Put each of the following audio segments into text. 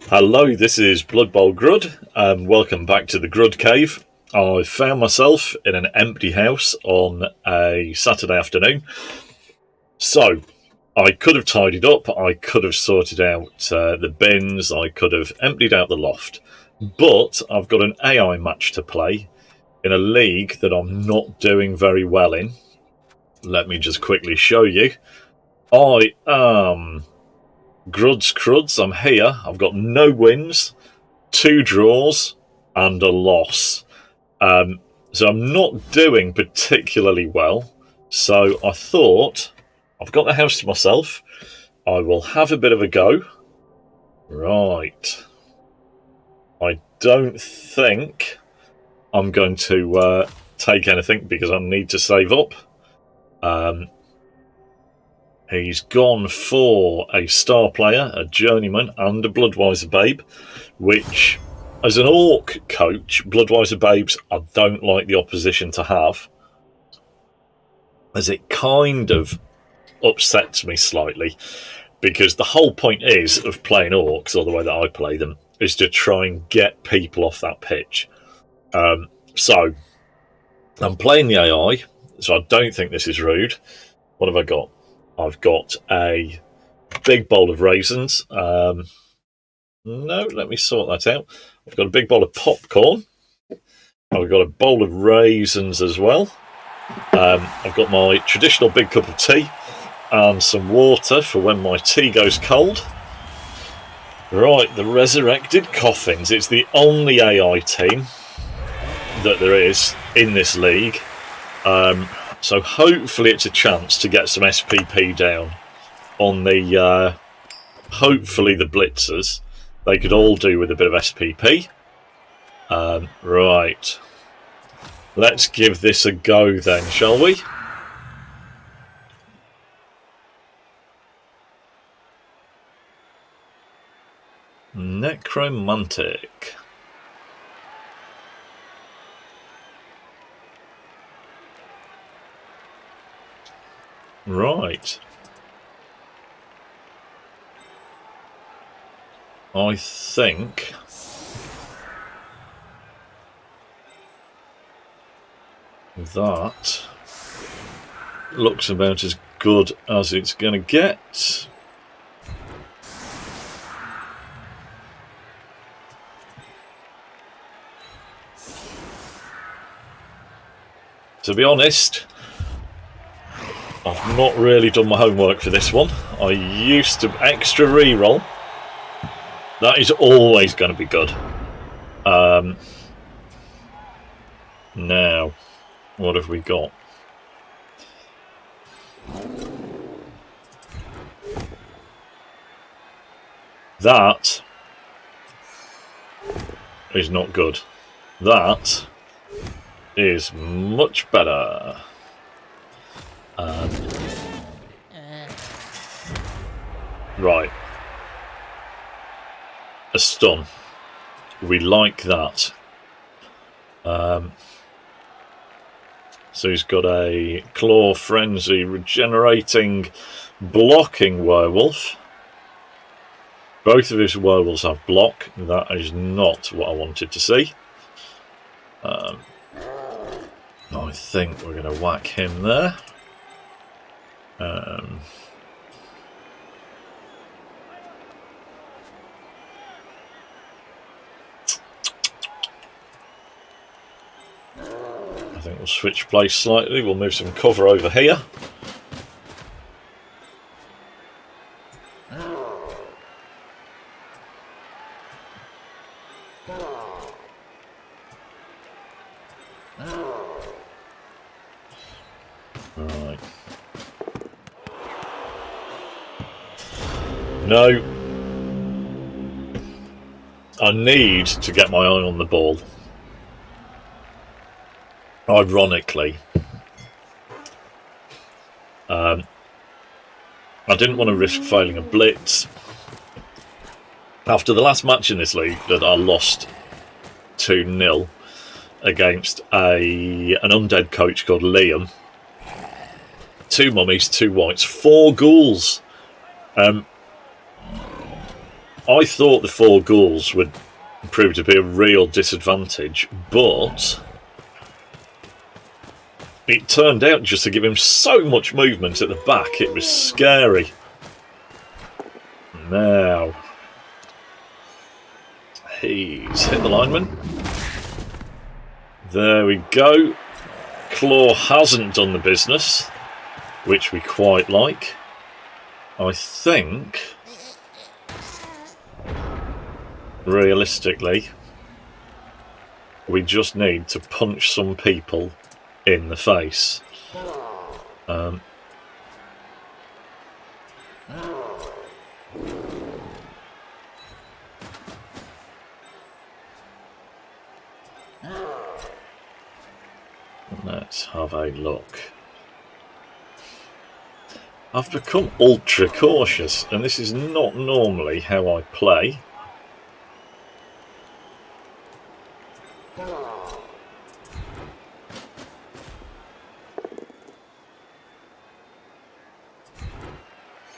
Hello, this is Blood Bowl Grud, and welcome back to the Grud Cave. I found myself in an empty house on a Saturday afternoon. So, I could have tidied up, I could have sorted out the bins, I could have emptied out the loft. But I've got an AI match to play in a league that I'm not doing very well in. Let me just quickly show you. I am Gruds Cruds, I'm here. I've got no wins, 2 draws, and a loss. So I'm not doing particularly well. So I thought, I've got the house to myself. I will have a bit of a go. Right. I don't think I'm going to take anything because I need to save up. He's gone for a star player, a journeyman, and a Bloodwiser babe, which, as an orc coach, Bloodwiser babes I don't like the opposition to have, as it kind of upsets me slightly, because the whole point is of playing orcs, or the way that I play them, is to try and get people off that pitch. So I'm playing the AI, so I don't think this is rude. What have I got? I've got a big bowl of raisins. No, let me sort that out. I've got a big bowl of popcorn. I've got a bowl of raisins as well. I've got my traditional big cup of tea and some water for when my tea goes cold. Right, the Resurrected Coffins. It's the only AI team that there is in this league. So hopefully it's a chance to get some SPP down on the, hopefully the Blitzers. They could all do with a bit of SPP. Right. Let's give this a go then, shall we? Necromantic. Right. I think that looks about as good as it's going to get. To be honest, I've not really done my homework for this one. I used to extra reroll. That is always going to be good. Now, what have we got? That is not good. That is much better. Right. A stun. We like that. So he's got a Claw Frenzy, regenerating, blocking werewolf. Both of his werewolves have block. That is not what I wanted to see. I think we're going to whack him there. I think we'll switch place slightly. We'll move some cover over here. Right. No. I need to get my eye on the ball. Ironically, I didn't want to risk failing a blitz. After the last match in this league that I lost 2-0 against an undead coach called Liam, 2 mummies, 2 whites, 4 ghouls. I thought the 4 ghouls would prove to be a real disadvantage, but it turned out just to give him so much movement at the back, it was scary. Now, he's hit the lineman. There we go. Claw hasn't done the business, which we quite like. I think, realistically, we just need to punch some people in the face. Let's have a look. I've become ultra cautious, and this is not normally how I play.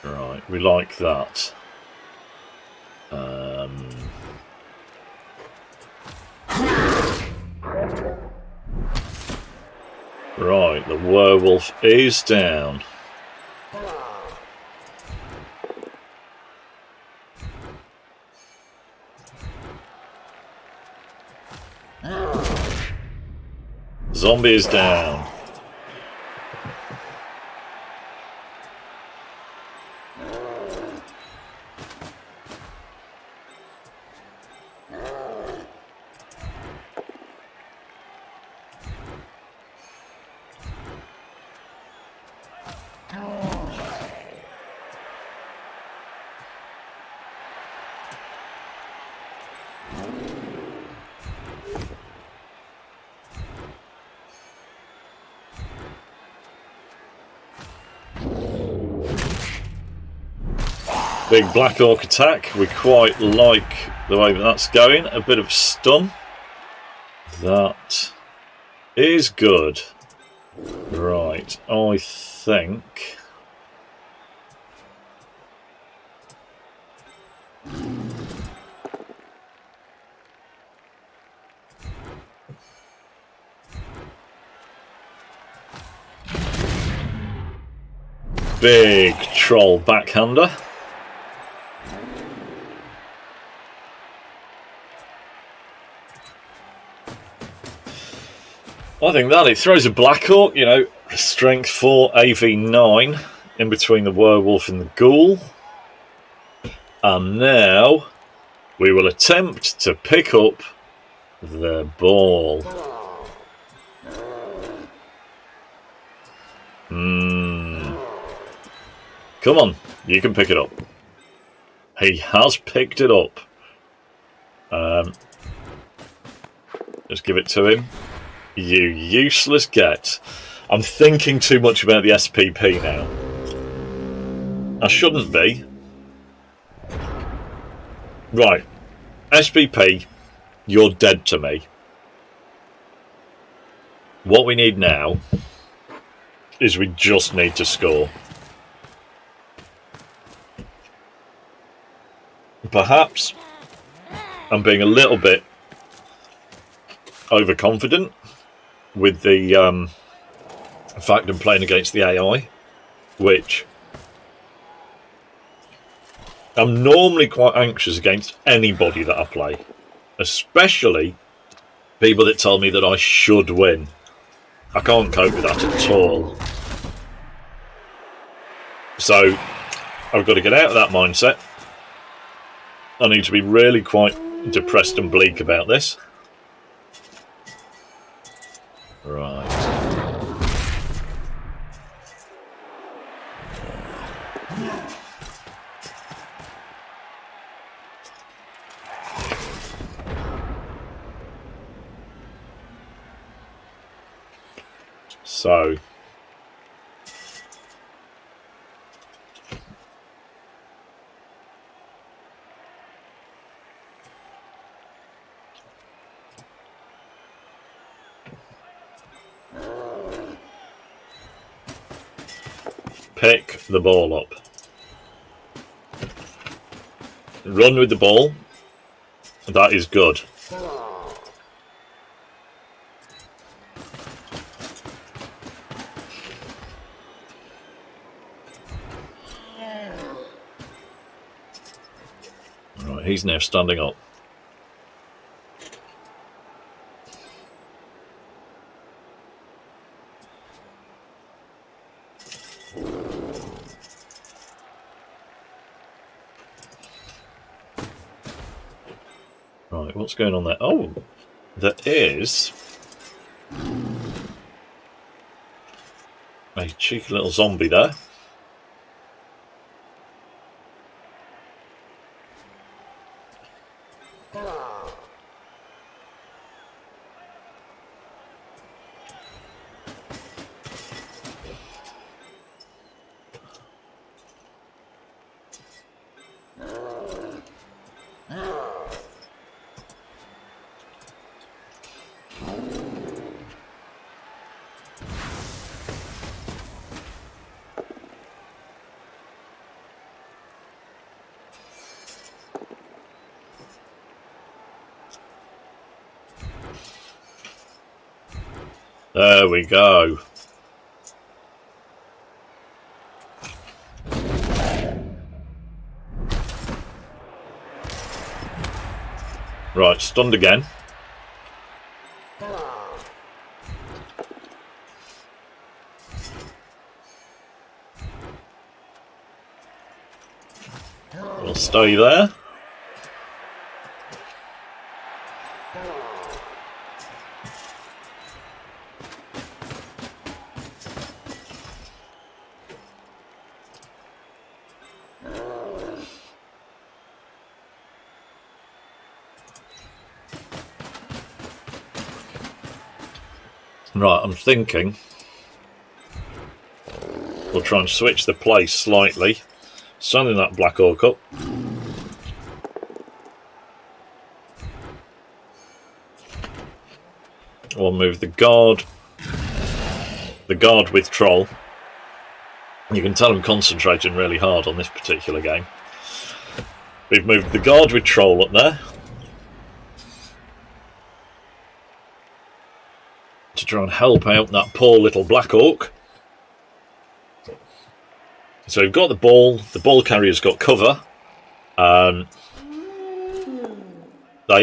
Right, we like that. Right, the werewolf is down. Zombie is down. Big Black Orc attack. We quite like the way that's going. A bit of stun. That is good. Right, I think... Big troll backhander. I think that it throws a Black Orc, you know, strength 4 AV9 in between the werewolf and the ghoul. And now we will attempt to pick up the ball. Come on, you can pick it up. He has picked it up. Just give it to him. You useless get. I'm thinking too much about the SPP now. I shouldn't be. Right. SPP, you're dead to me. What we need now is we just need to score. Perhaps I'm being a little bit overconfident with the fact I'm playing against the AI, which I'm normally quite anxious against anybody that I play, especially people that tell me that I should win. I can't cope with that at all. So I've got to get out of that mindset. I need to be really quite depressed and bleak about this. Right. So pick the ball up. Run with the ball. That is good. Right, he's now standing up. Right, what's going on there? Oh, there is a cheeky little zombie there. There we go. Right, stunned again. We'll stay there. Right, I'm thinking we'll try and switch the place slightly. Sending that Black Orc up. We'll move the guard with Troll. You can tell I'm concentrating really hard on this particular game. We've moved the guard with Troll up there to try and help out that poor little Black Orc. So we've got the ball carrier's got cover. They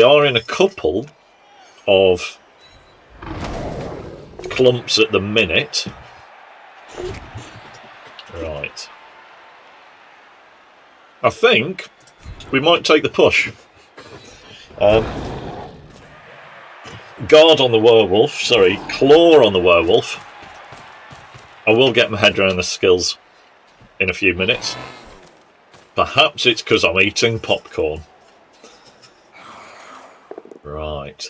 are in a couple of clumps at the minute. Right. I think we might take the push. Guard on the werewolf, sorry, claw on the werewolf. I will get my head around the skills in a few minutes. Perhaps it's because I'm eating popcorn. Right.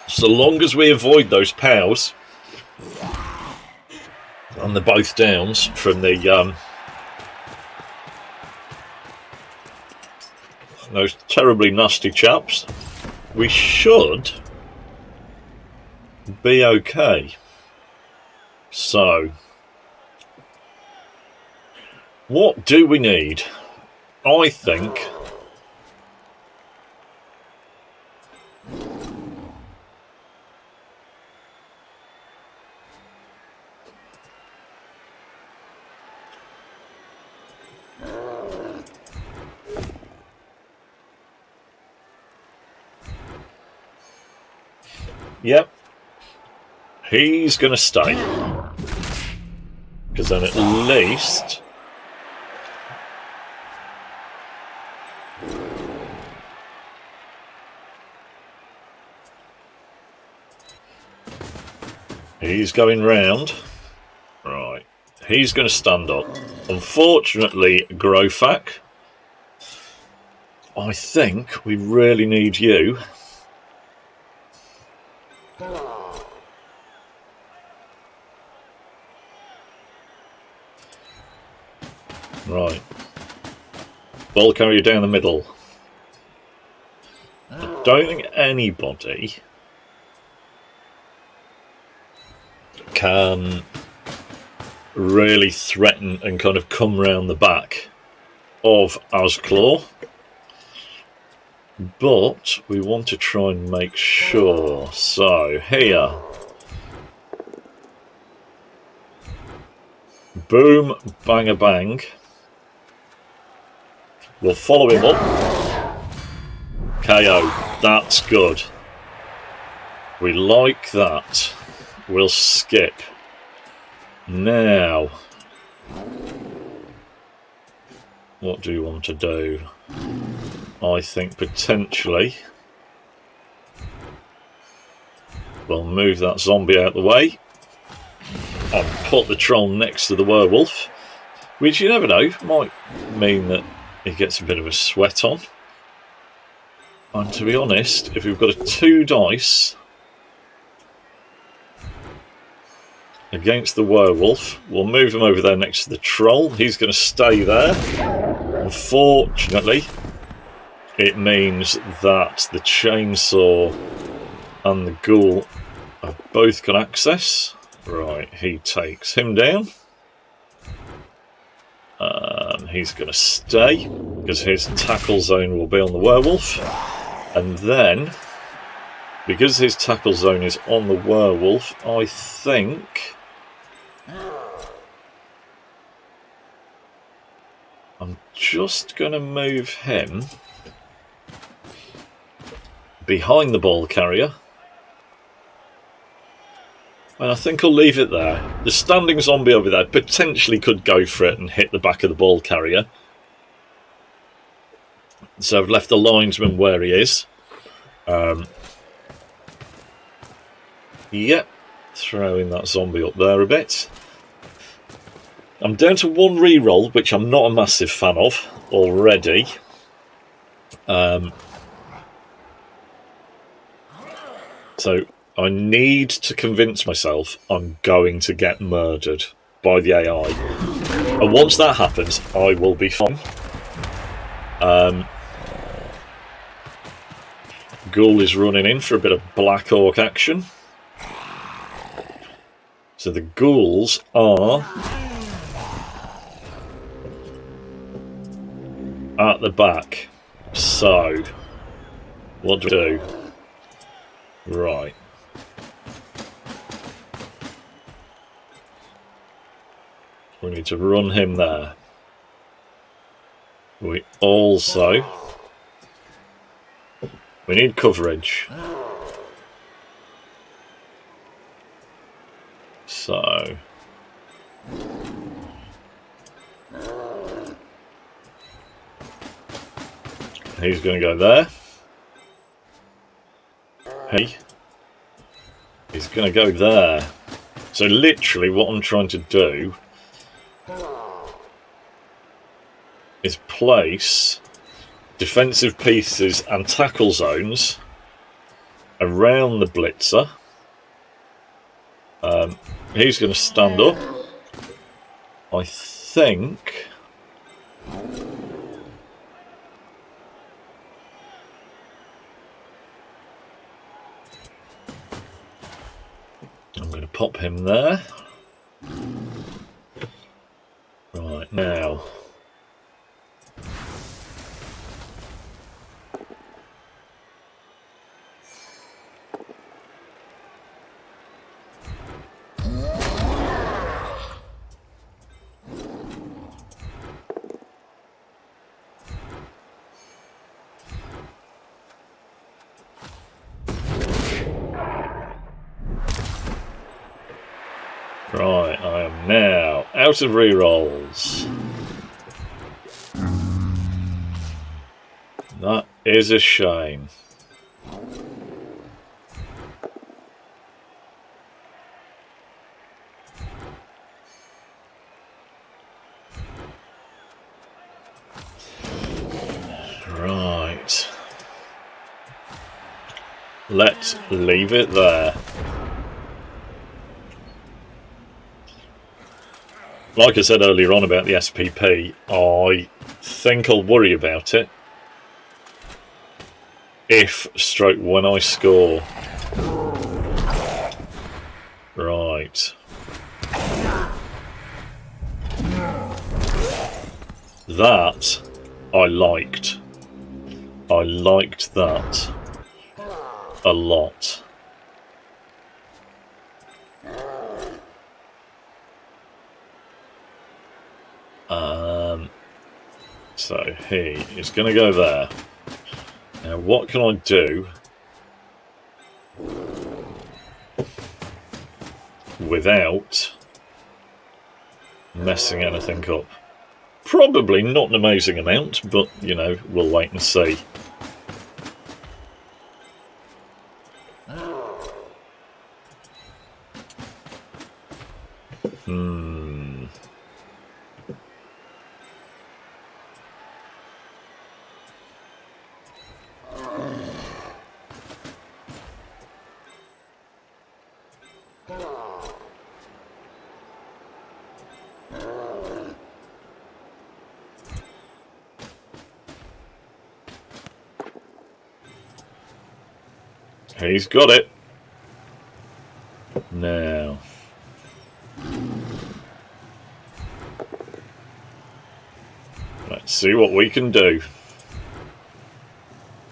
So long as we avoid those pows and the both downs from the those terribly nasty chaps, we should be okay. So, what do we need? I think yep, he's going to stay. Because then at least he's going round. Right, he's going to stand up. Unfortunately, Grofak, I think we really need you. Right. Ball carrier down the middle. I don't think anybody can really threaten and kind of come round the back of Asclaw. But we want to try and make sure. So, here. Boom, bang, bang. We'll follow him up. KO. That's good. We like that. We'll skip. Now, what do you want to do? I think potentially we'll move that zombie out of the way and put the troll next to the werewolf, which you never know, might mean that he gets a bit of a sweat on. And to be honest, if we've got a 2 dice against the werewolf, we'll move him over there next to the troll. He's going to stay there. Unfortunately, it means that the chainsaw and the ghoul have both got access. Right, he takes him down. He's going to stay because his tackle zone will be on the werewolf. And then, because his tackle zone is on the werewolf, I think I'm just going to move him behind the ball carrier. And I think I'll leave it there. The standing zombie over there potentially could go for it and hit the back of the ball carrier. So I've left the linesman where he is. Yep, throwing that zombie up there a bit. I'm down to 1 reroll, which I'm not a massive fan of already. So I need to convince myself I'm going to get murdered by the AI. And once that happens, I will be fine. Ghoul is running in for a bit of Black Orc action. So the ghouls are at the back. So, what do we do? Right. We need to run him there. We also... we need coverage. So... he's going to go there. He's going to go there. So literally what I'm trying to do is place defensive pieces and tackle zones around the blitzer. He's going to stand up. I think I'm going to pop him there. Right, now right, I am now out of rerolls. That is a shame. Right. Let's leave it there. Like I said earlier on about the SPP, I think I'll worry about it if stroke when I score. Right. That I liked. I liked that a lot. So he is going to go there. Now what can I do without messing anything up? Probably not an amazing amount, but, you know, we'll wait and see. He's got it. Now. Let's see what we can do.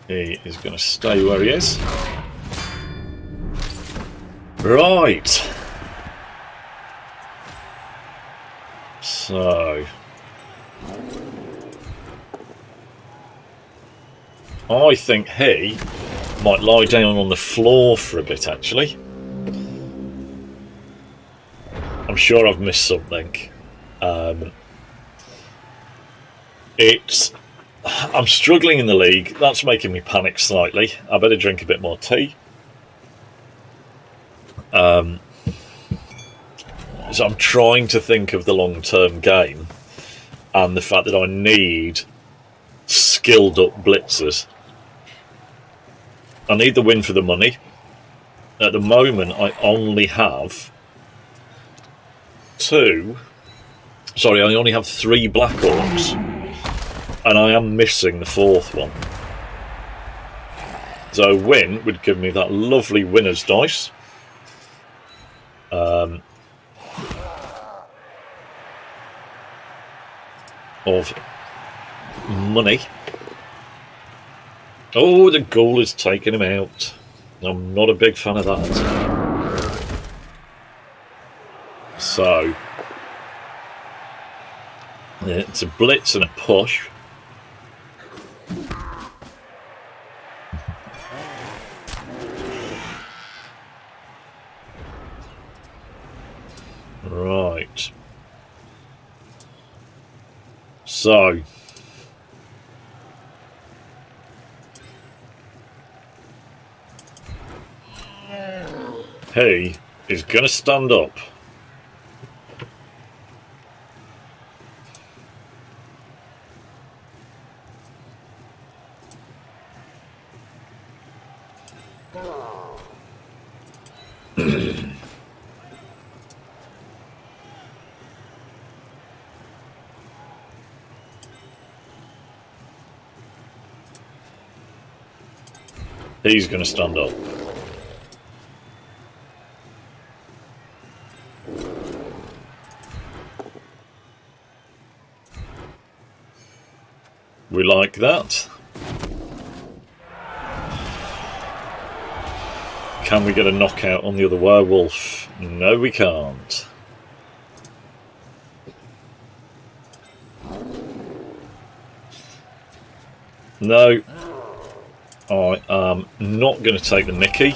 He is going to stay where he is. Right. So. I think he might lie down on the floor for a bit, actually. I'm sure I've missed something. I'm struggling in the league. That's making me panic slightly. I better drink a bit more tea. So I'm trying to think of the long-term game and the fact that I need skilled up blitzers. I need the win for the money. At the moment, I only have I only have 3 Black Orcs, and I am missing the 4th one. So a win would give me that lovely winner's dice. Of money. Oh, the ghoul is taking him out. I'm not a big fan of that. So it's a blitz and a push. Right. So he is going to stand up. He's going to stand up. We like that. Can we get a knockout on the other werewolf? No, we can't. No. I am not going to take the mickey.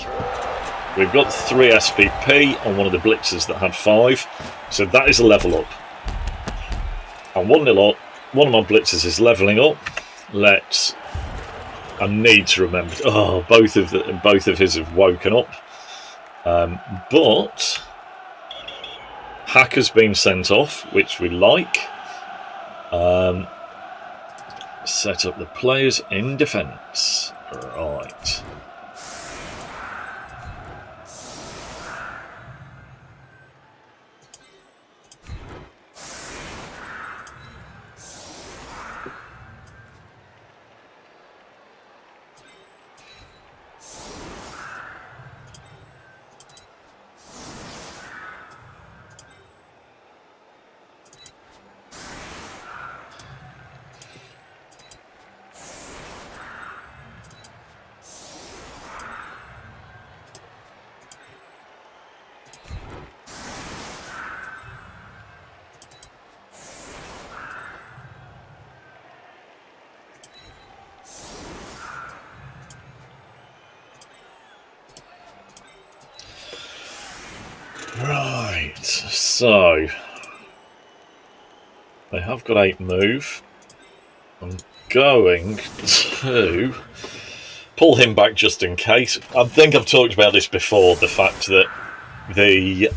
We've got 3 SPP on one of the blitzers that had 5. So that is a level up. And 1-0 up. One of my blitzers is levelling up. I need to remember. Oh, both of his have woken up. But Hacker's been sent off, which we like. Set up the players in defence. Right. So they have got 8 move. I'm going to pull him back just in case. I think I've talked about this before, the fact that the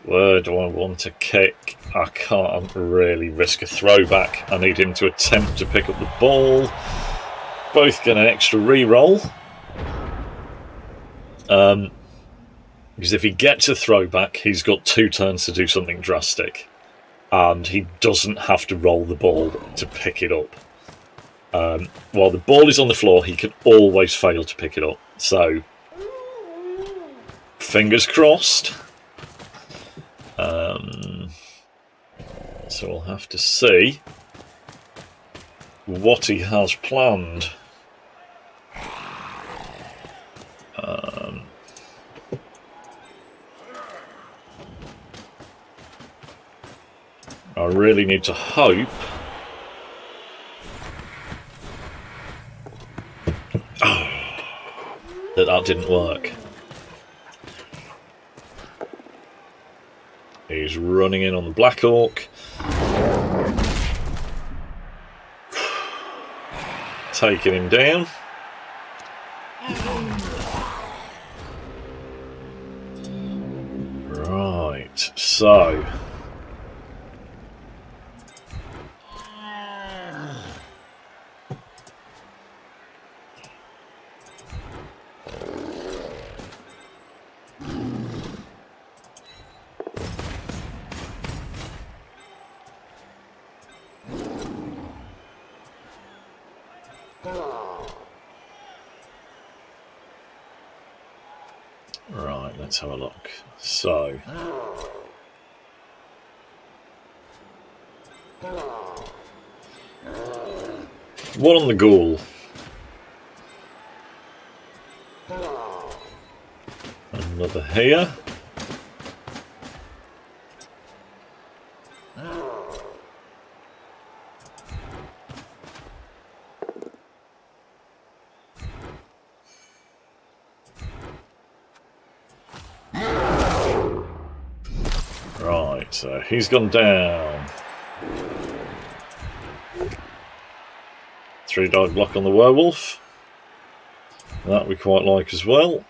where do I want to kick? I can't really risk a throwback. I need him to attempt to pick up the ball. Both get an extra re-roll. Because if he gets a throwback, he's got 2 turns to do something drastic. And he doesn't have to roll the ball to pick it up. While the ball is on the floor, he can always fail to pick it up. So, fingers crossed. So we'll have to see what he has planned. I really need to hope that didn't work. He's running in on the Black Orc. Taking him down. Right, so let's have a look. So, one on the ghoul. Another here. So he's gone down. 3-die block on the werewolf. That we quite like as well.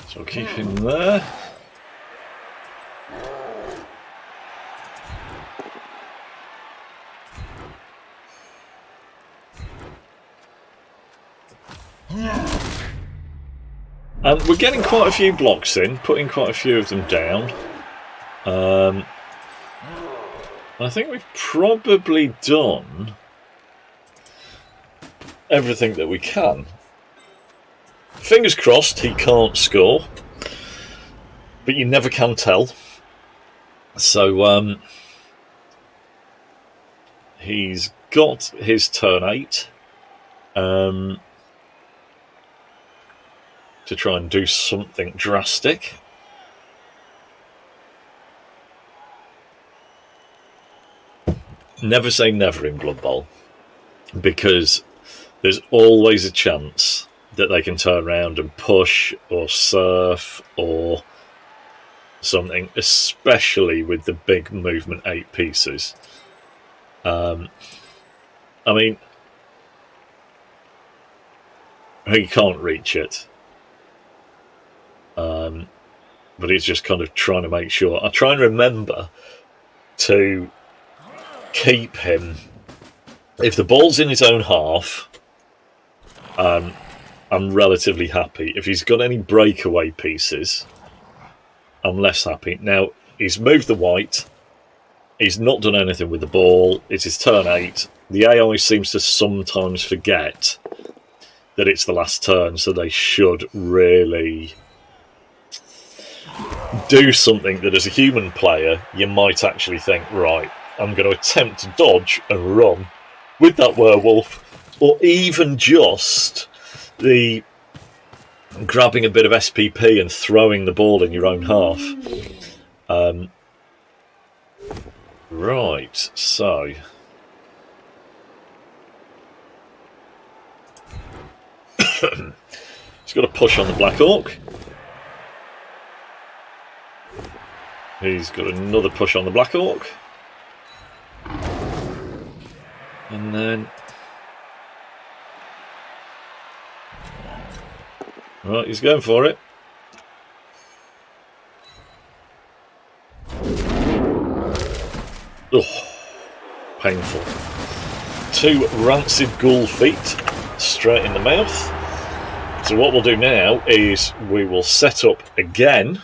So we'll keep him there. And we're getting quite a few blocks in, putting quite a few of them down. I think we've probably done everything that we can. Fingers crossed he can't score, but you never can tell. So he's got his turn 8 to try and do something drastic. Never say never in Blood Bowl, because there's always a chance that they can turn around and push or surf or something, especially with the big movement 8 pieces. I mean, he can't reach it. But he's just kind of trying to make sure. I try and remember to keep him, if the ball's in his own half, I'm relatively happy. If he's got any breakaway pieces, I'm less happy. Now, he's moved the white. He's not done anything with the ball. It's his turn 8. The AI seems to sometimes forget that it's the last turn, so they should really do something that as a human player you might actually think, right, I'm going to attempt to dodge and run with that werewolf, or even just the grabbing a bit of SPP and throwing the ball in your own half. Right, so he's got a push on the Black Orc. He's got another push on the Black Orc. And then... Right, he's going for it. Oh, painful. 2 rancid ghoul feet straight in the mouth. So what we'll do now is we will set up again,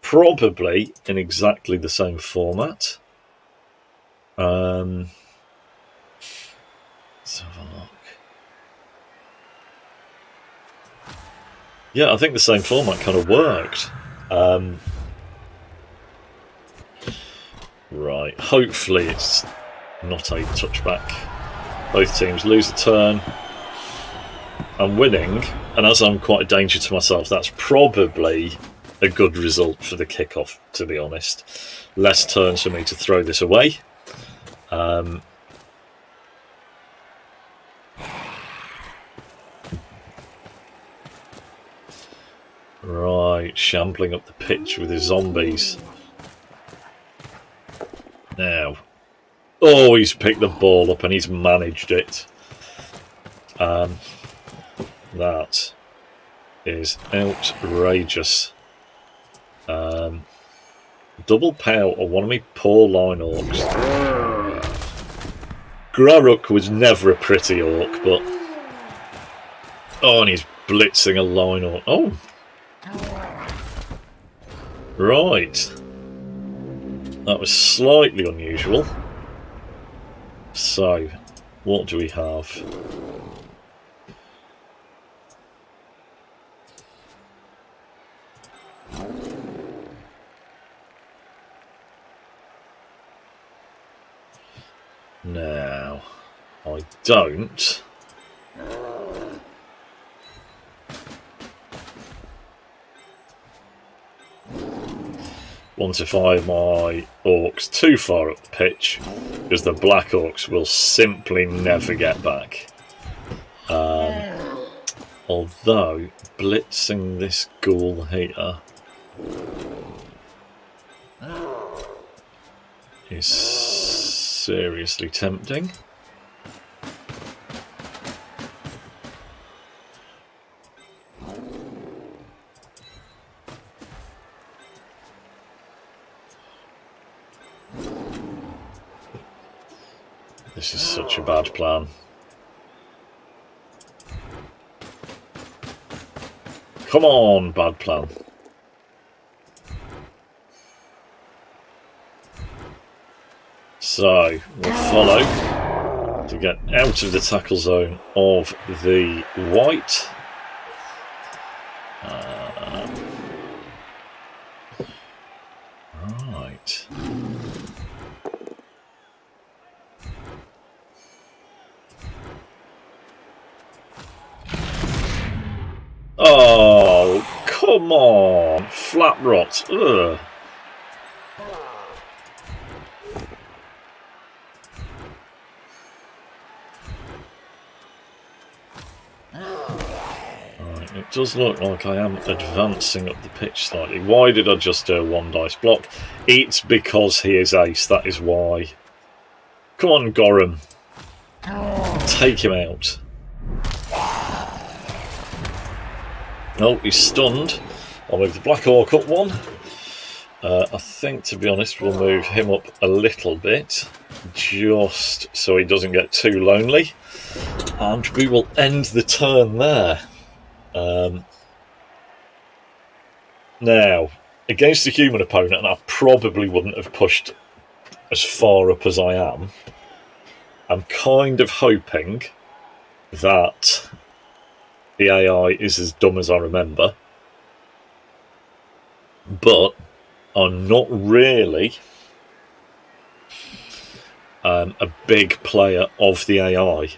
probably in exactly the same format. Let's have a look. Yeah, I think the same format kind of worked. Right, hopefully it's not a touchback. Both teams lose a turn. I'm winning, and as I'm quite a danger to myself, that's probably a good result for the kickoff, to be honest. Less turns for me to throw this away. Right, shambling up the pitch with his zombies. Now, oh, he's picked the ball up and he's managed it. That is outrageous. Double pow on one of me poor line orcs. Graruk was never a pretty orc, but... Oh, and he's blitzing a line orc. Oh! Right. That was slightly unusual. So, what do we have? Now, I don't... want to fire my orcs too far up the pitch, because the Black Orcs will simply never get back. Although, blitzing this ghoul here is seriously tempting. This is such a bad plan. Come on, bad plan. So, we'll follow to get out of the tackle zone of the white. Right. Oh, come on! Flat rot. Ugh. Right, it does look like I am advancing up the pitch slightly. Why did I just do a 1 dice block? It's because he is ace, that is why. Come on, Gorham. Take him out. Oh, he's stunned. I'll move the Black Orc up 1. I think, to be honest, we'll move him up a little bit, just so he doesn't get too lonely. And we will end the turn there. Now, against a human opponent, and I probably wouldn't have pushed as far up as I am, I'm kind of hoping that the AI is as dumb as I remember, but I'm not really a big player of the AI.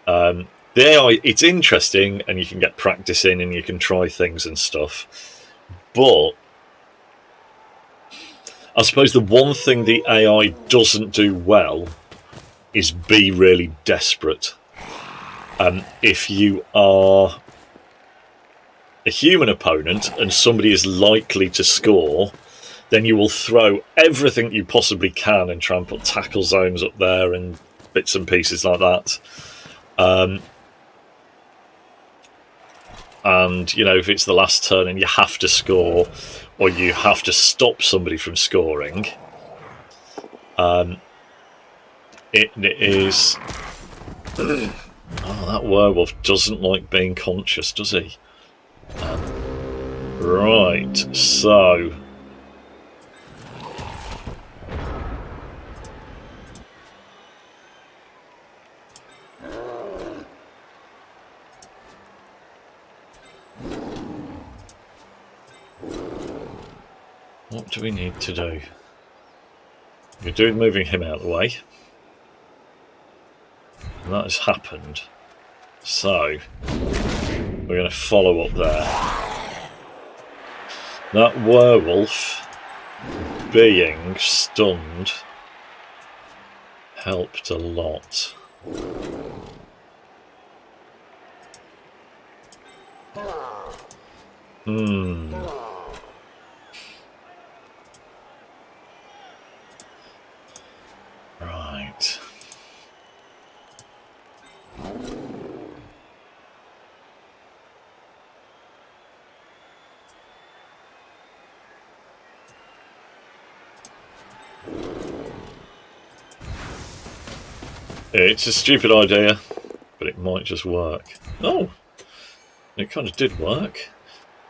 The AI, it's interesting, and you can get practice in, and you can try things and stuff. But I suppose the one thing the AI doesn't do well is be really desperate. If you are a human opponent and somebody is likely to score, then you will throw everything you possibly can and try and put tackle zones up there and bits and pieces like that. And, you know, if it's the last turn and you have to score, or you have to stop somebody from scoring, it is... Oh, that werewolf doesn't like being conscious, does he? Right, so... What do we need to do? We're doing moving him out of the way. And that has happened. So, we're going to follow up there. That werewolf being stunned helped a lot. Right. It's a stupid idea, but it might just work. Oh, it kind of did work.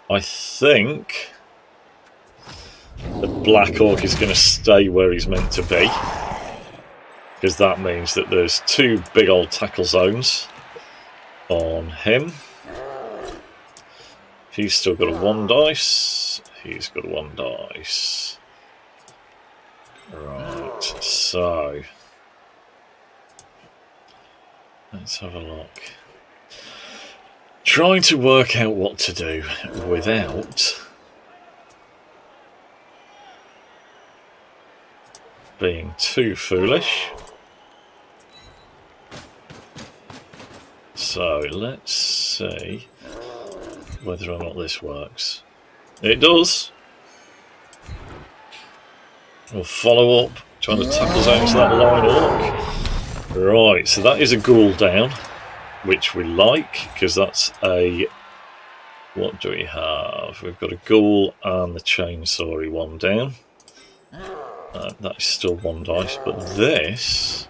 I think the Black Orc is going to stay where he's meant to be, because that means that there's two big old tackle zones on him. He's still got a 1 dice. He's got a 1 dice. Right, so... let's have a look. Trying to work out what to do without being too foolish. So let's see whether or not this works. It does. We'll follow up, trying to tackle zones that line orc. Right, so that is a ghoul down, which we like, because that's a... what do we have? We've got a ghoul and the chainsaw one down. That is still 1 dice, but this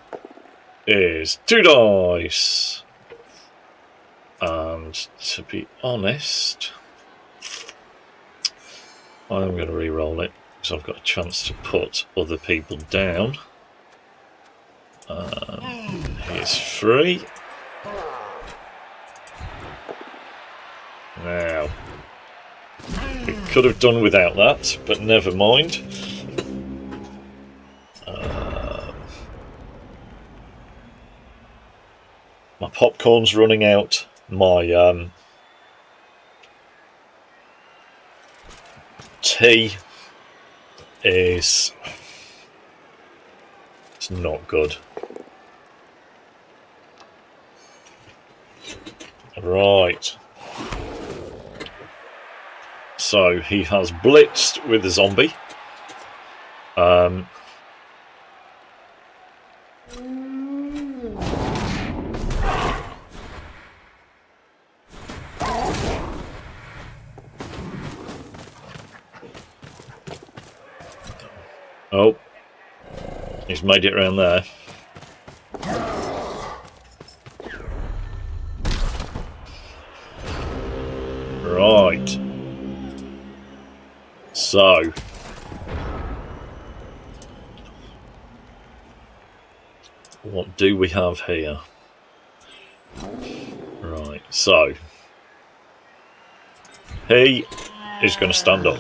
is 2 dice. And to be honest, I'm going to re-roll it, because I've got a chance to put other people down. Here's 3. Now, we could have done without that, but never mind. My popcorn's running out. My tea is... it's not good. Right. So he has blitzed with the zombie. Oh, he's made it around there. Right. So, what do we have here? Right, so he is going to stand up.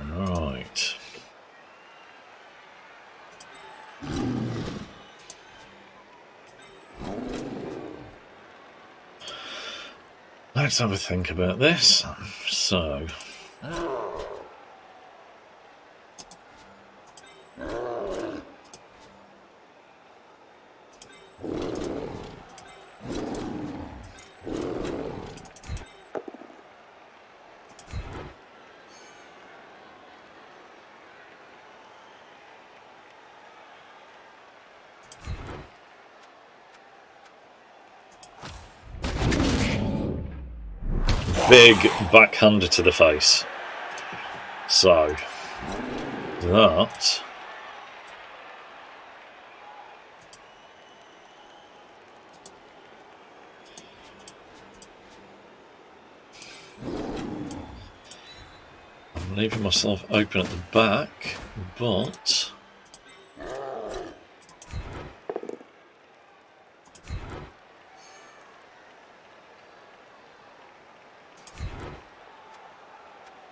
Right. Let's have a think about this. So, big backhander to the face. So, that... I'm leaving myself open at the back, but...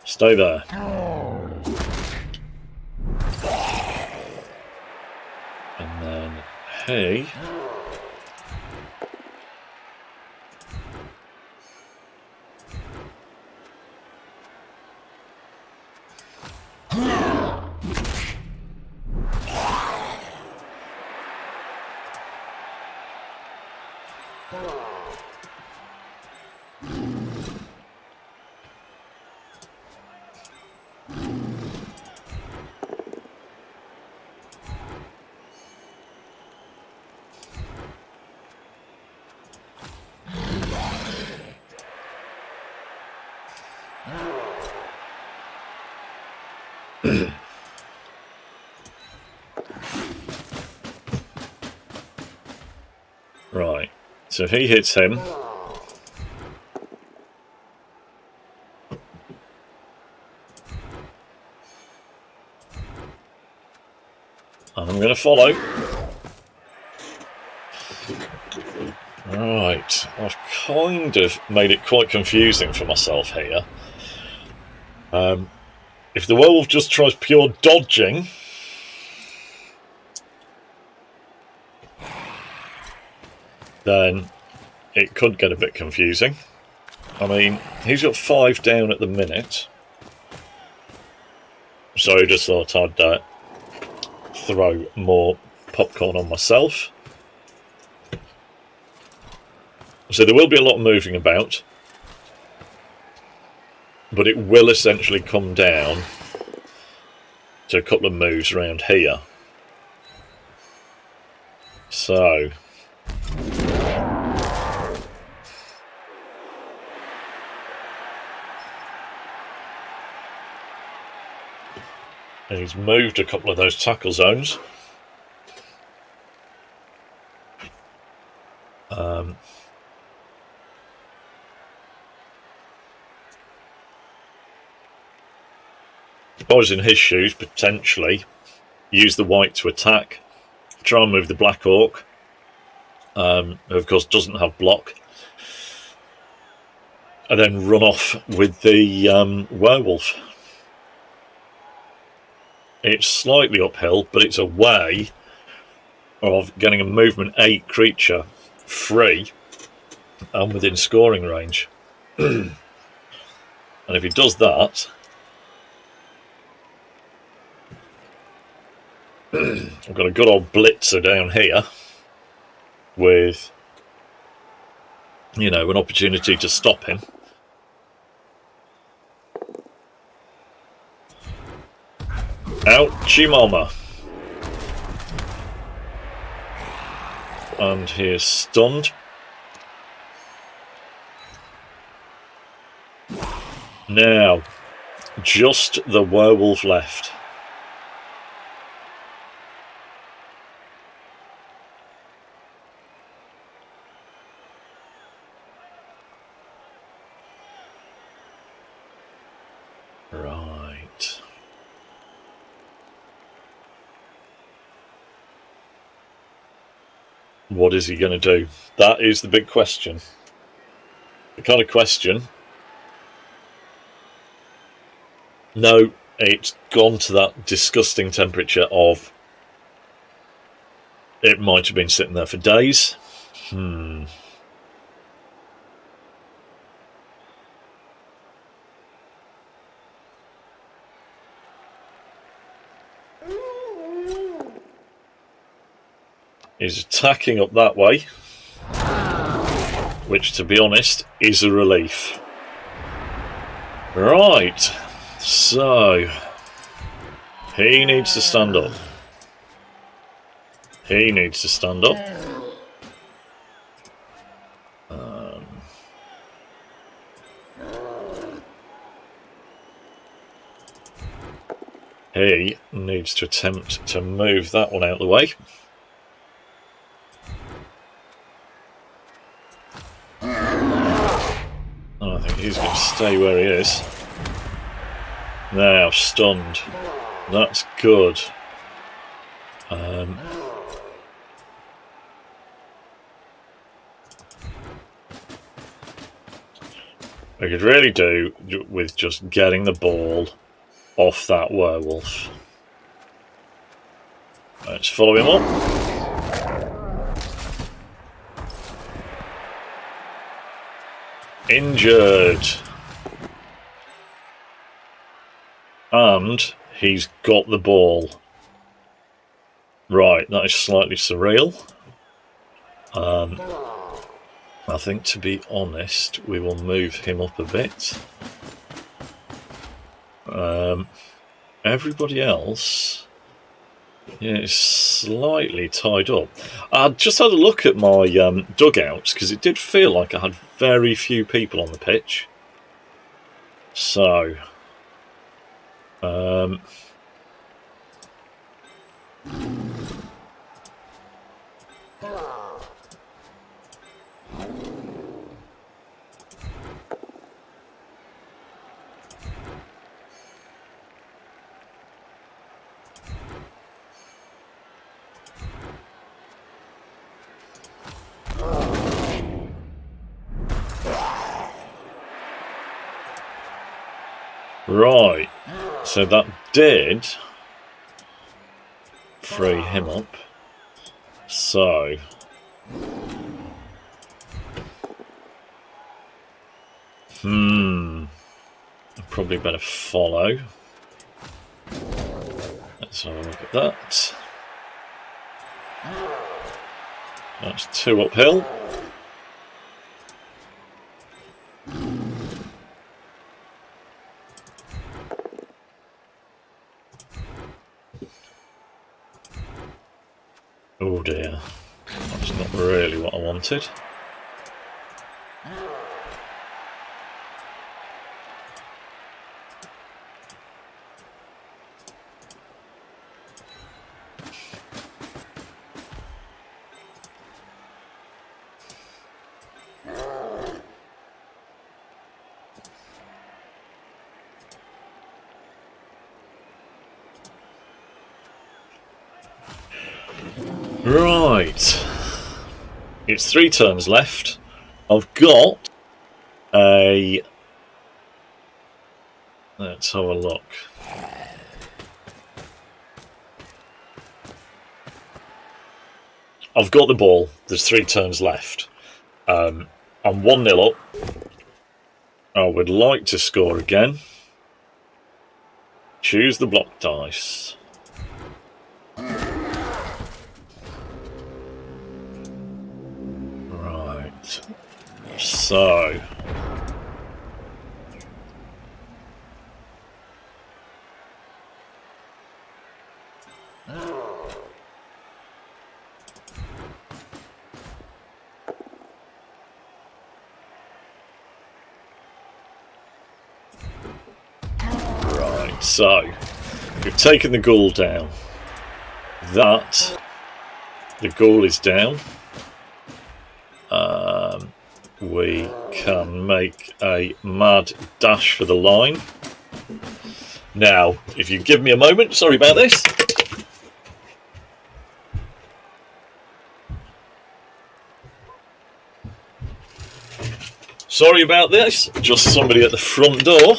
Stay there. And then, hey... Right, so if he hits him, I'm going to follow. Right, I've kind of made it quite confusing for myself here. If the werewolf just tries pure dodging, then it could get a bit confusing. I mean, he's got 5 down at the minute, so I just thought I'd throw more popcorn on myself. So there will be a lot of moving about, but it will essentially come down to a couple of moves around here. So... and he's moved a couple of those tackle zones. If I was in his shoes, potentially use the white to attack, try and move the black orc, who of course doesn't have block, and then run off with the werewolf. It's slightly uphill, but it's a way of getting a movement 8 creature free and within scoring range. And if he does that, I've got a good old blitzer down here with, you know, an opportunity to stop him. Ouchie mama. And he is stunned. Now, just the werewolf left. What is he going to do? That is the big question. The kind of question. No, it's gone to that disgusting temperature of it might have been sitting there for days. He's attacking up that way, which, to be honest, is a relief. Right, so he needs to stand up. He needs to stand up. He needs to attempt to move that one out of the way. I think he's going to stay where he is. Now, stunned. That's good. We could really do with just getting the ball off that werewolf. Let's follow him up. Injured. And he's got the ball. Right, that is slightly surreal. I think, to be honest, we will move him up a bit. Everybody else, yeah, is slightly tied up. I just had a look at my dugouts, because it did feel like I had very few people on the pitch. So, right, so that did free him up. So, probably better follow. Let's have a look at that. That's 2 uphill. Oh dear, that's not really what I wanted. Right, it's 3 turns left. I've got a... Let's have a look. I've got the ball. There's 3 turns left. I'm 1-0 up. I would like to score again. Choose the block dice. Right. So... So, we've taken the ghoul down. The ghoul is down. We can make a mad dash for the line. Now, if you give me a moment, sorry about this. Sorry about this, just somebody at the front door.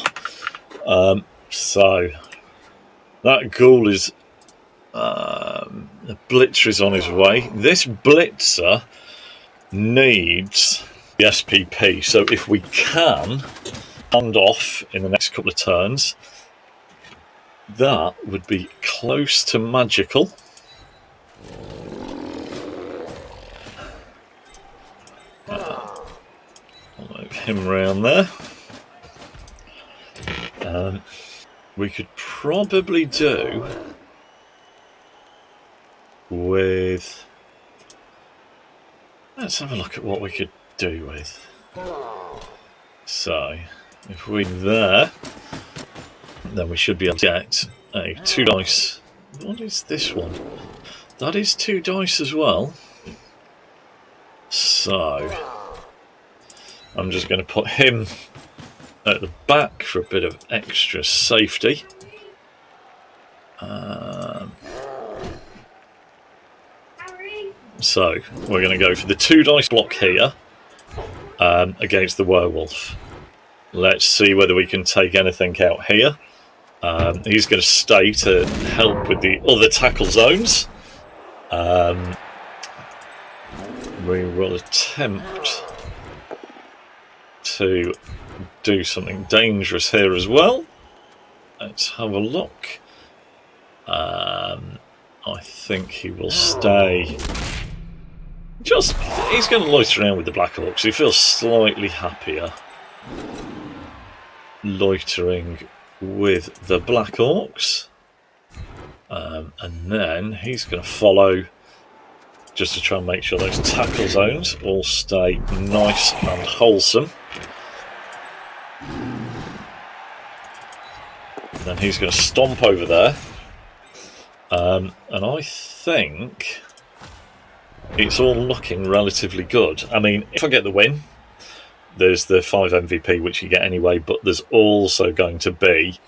So that ghoul is the blitzer is on his way. This blitzer needs the SPP, so if we can hand off in the next couple of turns, that would be close to magical. I'll move him around there. We could probably do with... Let's have a look at what we could do with. So, if we're there, then we should be able to get a 2 dice. What is this one? That is 2 dice as well. So, I'm just going to put him at the back for a bit of extra safety. So, we're going to go for the 2 dice block here against the werewolf. Let's see whether we can take anything out here. He's going to stay to help with the other tackle zones. We will attempt to do something dangerous here as well. Let's have a look. I think he will stay. He's going to loiter around with the Black Orcs. He feels slightly happier loitering with the Black Orcs. And then he's going to follow just to try and make sure those tackle zones all stay nice and wholesome. And then he's going to stomp over there. And I think it's all looking relatively good. I mean, if I get the win, there's the 5 MVP, which you get anyway, but there's also going to be,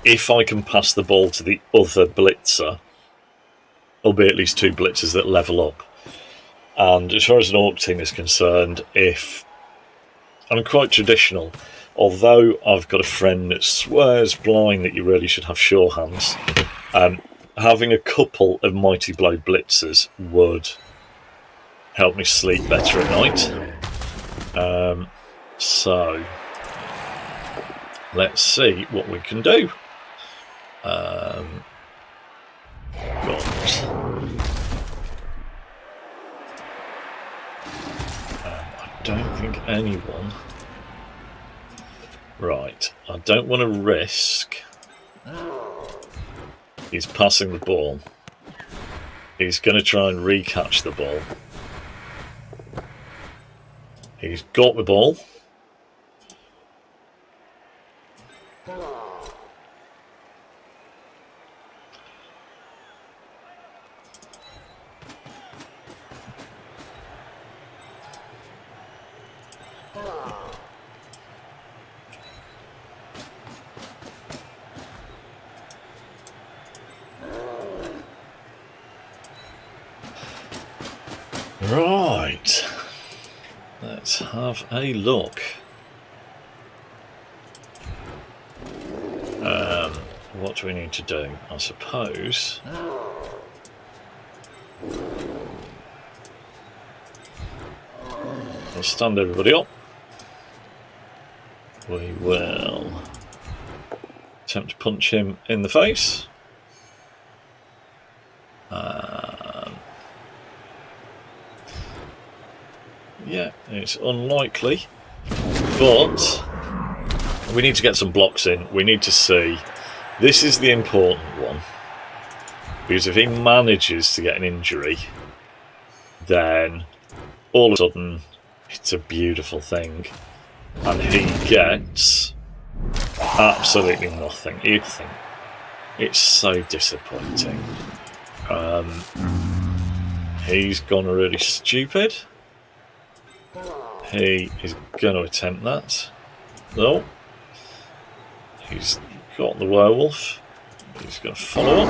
if I can pass the ball to the other blitzer, there'll be at least 2 blitzers that level up. And as far as an Orc team is concerned, if I'm quite traditional, although I've got a friend that swears blind that you really should have sure hands, having a couple of Mighty Blow blitzers would help me sleep better at night. So let's see what we can do. I don't think anyone... Right, I don't want to risk... He's passing the ball. He's going to try and recatch the ball. He's got the ball. Right, let's have a look. What do we need to do? I suppose we'll stand everybody up. We will attempt to punch him in the face. Yeah, it's unlikely, but we need to get some blocks in. We need to see. This is the important one, because if he manages to get an injury, then all of a sudden it's a beautiful thing, and he gets absolutely nothing. You'd think it's so disappointing. He's gone really stupid. He is going to attempt that. No. He's got the werewolf. He's going to follow up.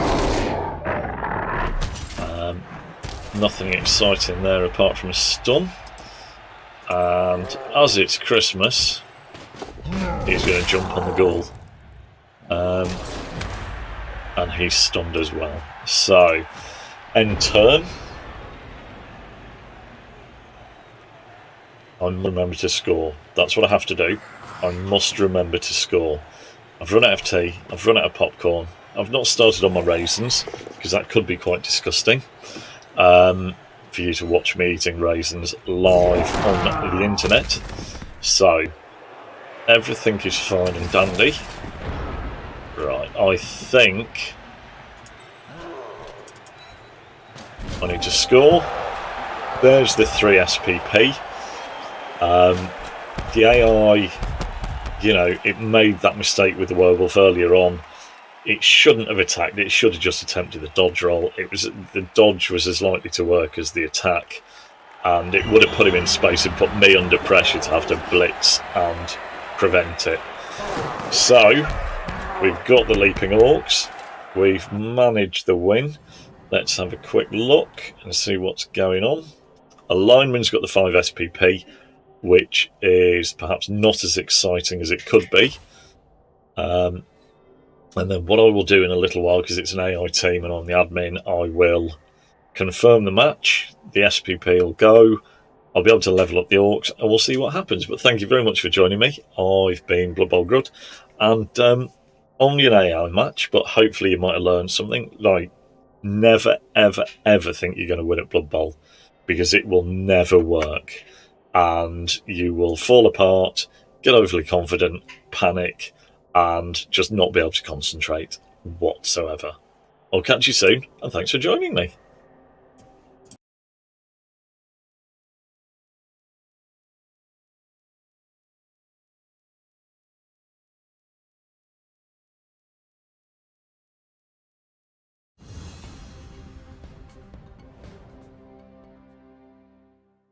Nothing exciting there apart from a stun. And as it's Christmas, he's going to jump on the ghoul. And he's stunned as well. So, end turn. I remember to score. That's what I have to do. I must remember to score. I've run out of tea. I've run out of popcorn. I've not started on my raisins, because that could be quite disgusting. For you to watch me eating raisins live on the internet. So, everything is fine and dandy. Right, I think I need to score. There's the 3 SPP. The AI, you know, it made that mistake with the werewolf earlier on. It shouldn't have attacked. It should have just attempted the dodge roll. The dodge was as likely to work as the attack, and it would have put him in space and put me under pressure to have to blitz and prevent it. So we've got the leaping orcs. We've managed the win. Let's have a quick look and see what's going on. A lineman's got the 5 SPP, which is perhaps not as exciting as it could be. And then what I will do in a little while, because it's an AI team and I'm the admin, I will confirm the match. The SPP will go. I'll be able to level up the orcs and we'll see what happens. But thank you very much for joining me. I've been Blood Bowl Grud, and only an AI match, but hopefully you might have learned something. Like, never, ever, ever think you're going to win at Blood Bowl, because it will never work. And you will fall apart, get overly confident, panic, and just not be able to concentrate whatsoever. I'll catch you soon, and thanks for joining me.